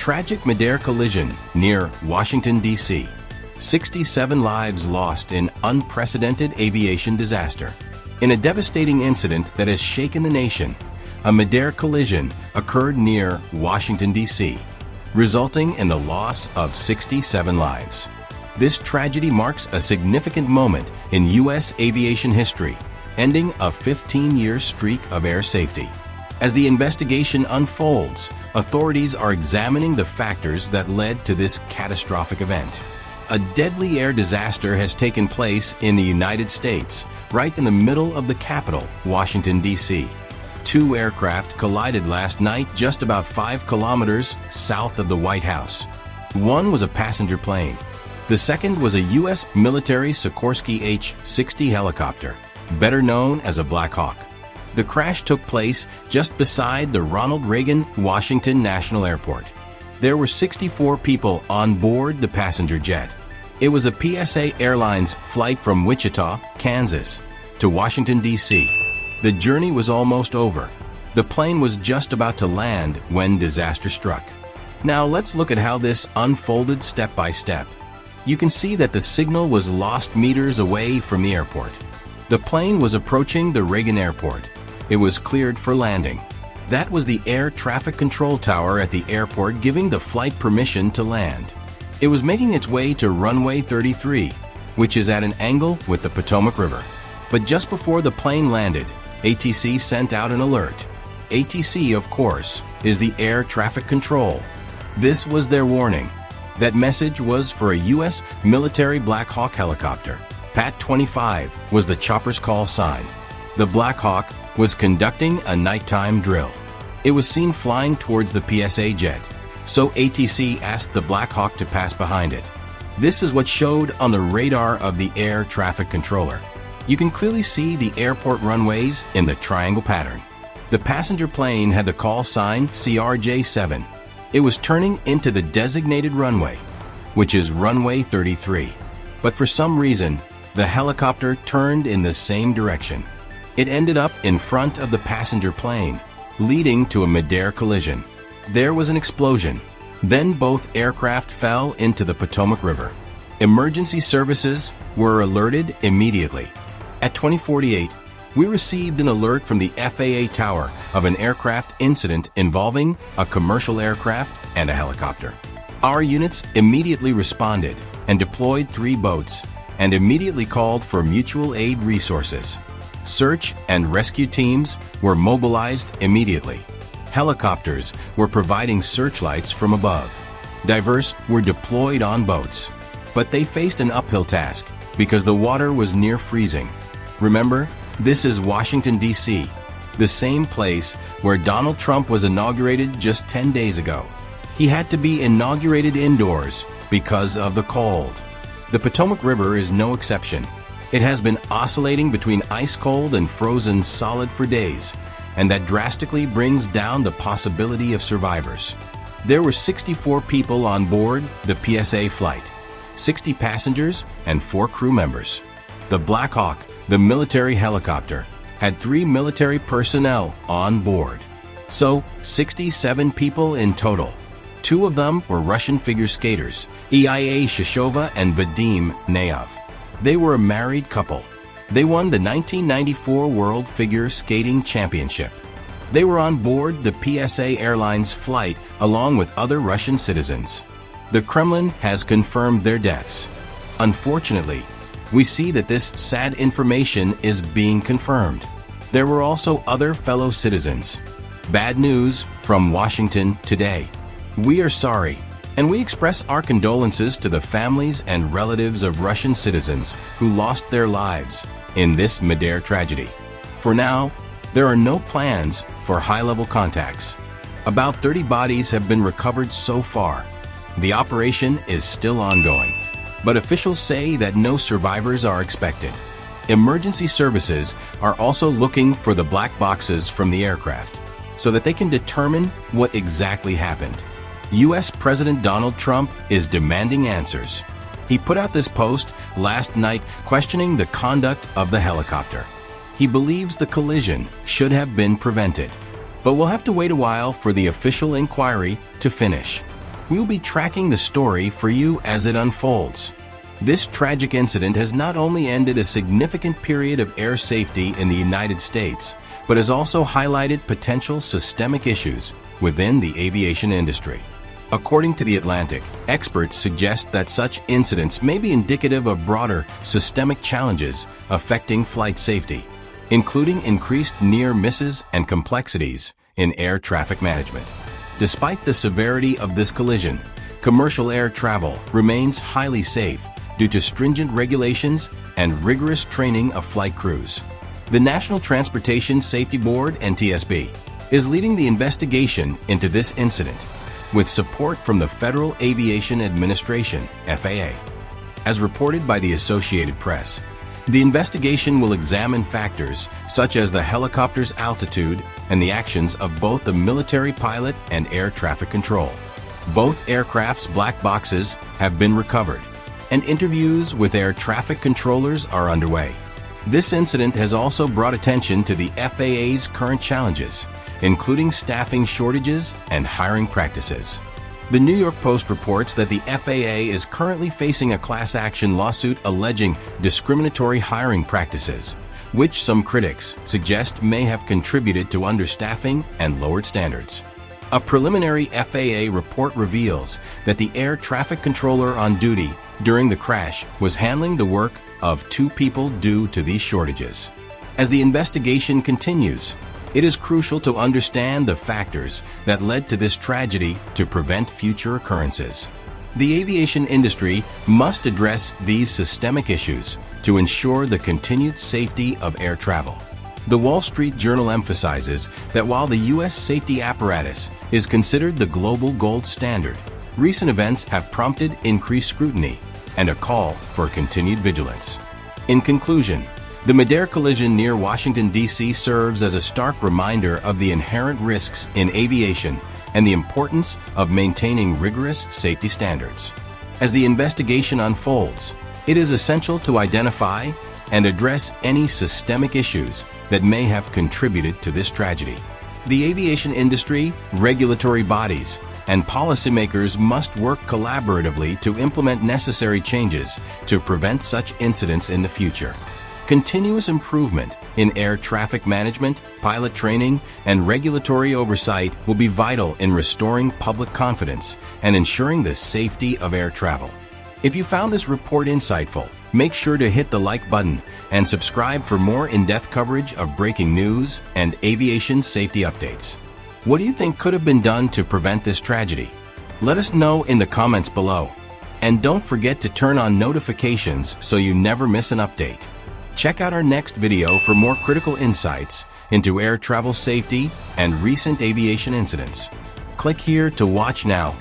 tragic midair collision near Washington, D.C. 67 lives lost in unprecedented aviation disaster. In a devastating incident that has shaken the nation, a midair collision occurred near Washington, D.C., resulting in the loss of 67 lives. This tragedy marks a significant moment in U.S. aviation history, ending a 15-year streak of air safety. As the investigation unfolds, authorities are examining the factors that led to this catastrophic event. A deadly air disaster has taken place in the United States, right in the middle of the capital, Washington, D.C. Two aircraft collided last night just about 5 kilometers south of the White House. One was a passenger plane. The second was a U.S. military Sikorsky H-60 helicopter, better known as a Black Hawk. The crash took place just beside the Ronald Reagan Washington National Airport. There were 64 people on board the passenger jet. It was a PSA Airlines flight from Wichita, Kansas, to Washington, D.C. The journey was almost over. The plane was just about to land when disaster struck. Now let's look at how this unfolded step by step. You can see that the signal was lost meters away from the airport. The plane was approaching the Reagan Airport. It was cleared for landing. That was the air traffic control tower at the airport giving the flight permission to land. It was making its way to runway 33, which is at an angle with the Potomac River. But just before the plane landed, ATC sent out an alert. ATC, of course, is the air traffic control. This was their warning. That message was for a U.S. military Black Hawk helicopter. PAT-25 was the chopper's call sign. The Black Hawk was conducting a nighttime drill. It was seen flying towards the PSA jet, so ATC asked the Black Hawk to pass behind it. This is what showed on the radar of the air traffic controller. You can clearly see the airport runways in the triangle pattern. The passenger plane had the call sign CRJ-7. It was turning into the designated runway, which is runway 33. But for some reason, the helicopter turned in the same direction. It ended up in front of the passenger plane, leading to a midair collision. There was an explosion. Then both aircraft fell into the Potomac River. Emergency services were alerted immediately. At 20:48, we received an alert from the FAA tower of an aircraft incident involving a commercial aircraft and a helicopter. Our units immediately responded and deployed 3 boats and immediately called for mutual aid resources. Search and rescue teams were mobilized immediately. Helicopters were providing searchlights from above. Divers were deployed on boats, but they faced an uphill task because the water was near freezing. Remember, this is Washington, D.C., the same place where Donald Trump was inaugurated just 10 days ago. He had to be inaugurated indoors because of the cold. The Potomac River is no exception. It has been oscillating between ice cold and frozen solid for days, and that drastically brings down the possibility of survivors. There were 64 people on board the PSA flight, 60 passengers and 4 crew members. The Black Hawk, the military helicopter, had 3 military personnel on board. So, 67 people in total. 2 of them were Russian figure skaters, Eia Shishova and Vadim Nayev. They were a married couple. They won the 1994 World Figure Skating Championship. They were on board the PSA Airlines flight along with other Russian citizens. The Kremlin has confirmed their deaths. Unfortunately, we see that this sad information is being confirmed. There were also other fellow citizens. Bad news from Washington today. We are sorry, and we express our condolences to the families and relatives of Russian citizens who lost their lives in this midair tragedy. For now, there are no plans for high-level contacts. About 30 bodies have been recovered so far. The operation is still ongoing, but officials say that no survivors are expected. Emergency services are also looking for the black boxes from the aircraft so that they can determine what exactly happened. U.S. President Donald Trump is demanding answers. He put out this post last night questioning the conduct of the helicopter. He believes the collision should have been prevented, but we'll have to wait a while for the official inquiry to finish. We will be tracking the story for you as it unfolds. This tragic incident has not only ended a significant period of air safety in the United States, but has also highlighted potential systemic issues within the aviation industry. According to The Atlantic, experts suggest that such incidents may be indicative of broader systemic challenges affecting flight safety, including increased near misses and complexities in air traffic management. Despite the severity of this collision, commercial air travel remains highly safe due to stringent regulations and rigorous training of flight crews. The National Transportation Safety Board, NTSB, is leading the investigation into this incident, with support from the Federal Aviation Administration, FAA. As reported by the Associated Press, the investigation will examine factors such as the helicopter's altitude and the actions of both the military pilot and air traffic control. Both aircraft's black boxes have been recovered, and interviews with air traffic controllers are underway. This incident has also brought attention to the FAA's current challenges, including staffing shortages and hiring practices. The New York Post reports that the FAA is currently facing a class action lawsuit alleging discriminatory hiring practices, which some critics suggest may have contributed to understaffing and lowered standards. A preliminary FAA report reveals that the air traffic controller on duty during the crash was handling the work of 2 people due to these shortages. As the investigation continues, it is crucial to understand the factors that led to this tragedy to prevent future occurrences. The aviation industry must address these systemic issues to ensure the continued safety of air travel. The Wall Street Journal emphasizes that while the U.S. safety apparatus is considered the global gold standard, recent events have prompted increased scrutiny and a call for continued vigilance. In conclusion, the mid-air collision near Washington, D.C. serves as a stark reminder of the inherent risks in aviation and the importance of maintaining rigorous safety standards. As the investigation unfolds, it is essential to identify and address any systemic issues that may have contributed to this tragedy. The aviation industry, regulatory bodies, and policymakers must work collaboratively to implement necessary changes to prevent such incidents in the future. Continuous improvement in air traffic management, pilot training, and regulatory oversight will be vital in restoring public confidence and ensuring the safety of air travel. If you found this report insightful, make sure to hit the like button and subscribe for more in-depth coverage of breaking news and aviation safety updates. What do you think could have been done to prevent this tragedy? Let us know in the comments below. And don't forget to turn on notifications so you never miss an update. Check out our next video for more critical insights into air travel safety and recent aviation incidents. Click here to watch now.